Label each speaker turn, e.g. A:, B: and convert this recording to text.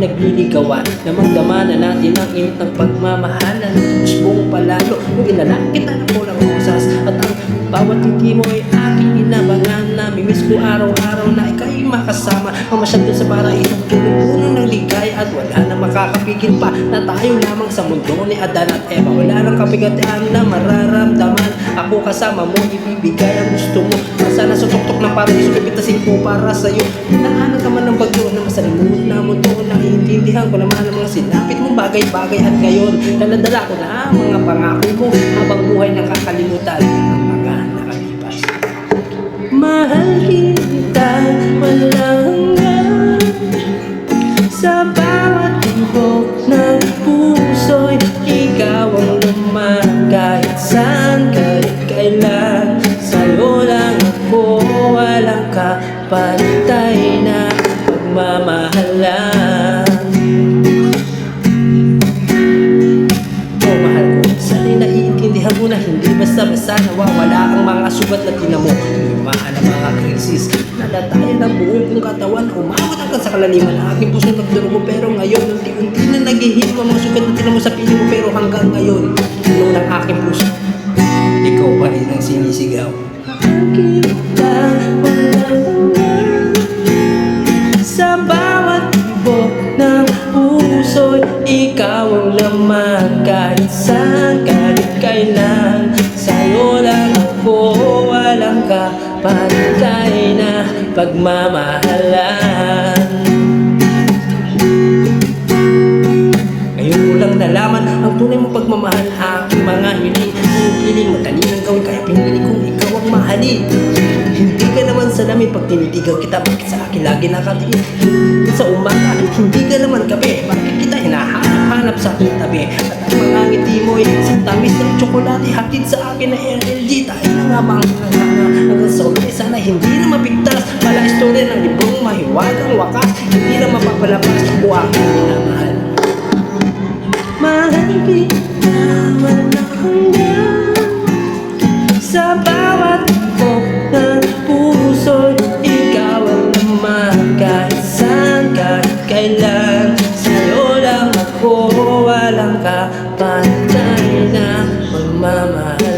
A: nagliligawan. Damang-dama na natin ang init ng pagmamahalan. Tapos buong palalo, nung inalaan kita ng pulang rosas. At ang bawat titi mo ay aking inabangan. Namimiss ko araw-araw na ika'y makasama. Mamasyal dun sa paraisong puno ng ligaya. At wala na makakapigil pa na tayo lamang sa mundo ni Adan at Eva. Wala nang kapigatian na mararamdaman. Ako kasama mo, ibibigay ang gusto mo. Sana sa tuktok ng paraiso, pipitasin ko para sa'yo. Naanan ka man ng bagyo na masalimuot na mundo. Naiintindihan ko naman ang mga sinapit mong bagay-bagay. At ngayon, naladala ko na ang mga pangako mo habang buhay ng kakalimutan ang mga nakalipas. Mahal kita, walang hanggan. Sa bawat tibok ng puso'y ikaw ang lumaan. Kahit saan, kahit kailan, sa'yo lang ako, walang kapantay na pagmamahalan. Oh mahal ko, sana'y naiintindihan mo na hindi basta-basta nawawala ang mga sugat na tinamo. Lumaan ang mga krisis, nalatayan ang buong kong katawan. Umawat hanggang sa kalaliman ang aking puso nagdurugo. Pero ngayon, unti-unti na naghihilom ang mga sugat na tinamo sa piling mo. Pero hanggang ngayon, puno ng aking puso, ikaw pa rin ang sinisigaw. Kita walang sa bawat tibok ng puso'y ikaw ang laman. Kahit saan, kahit kailan, sa'yo lang ako, walang kapantay na pagmamahalan. Ngayon mo lang nalaman ang tunay mong pagmamahal. Aking mga hiling, ang hiling madali ng gawin, kaya pinili kong ikaw ang mahalin. Hindi ka naman salamin pag tinitigaw kita. Bakit sa akin lagi nakatingin? Sa umaga, hindi ka naman gabi. Bakit kita hinahanap sa aking tabi? At ang mga ngiti mo'y sa tamis ng tsokolate, hatid sa akin na LLG. Tayo na nga bang hanggang sa uli, sana hindi na mapigtas. Pala istorya ng librong mahiwagang wakas. Hindi na mapapalapas o aking minamahal. Mahal kita, walang hanggan. Sa bawat tibok ng puso'y ikaw ang laman. Kahit saan, kahit kailan, sa'yo lang ako, walang kapantay na pagmamahal.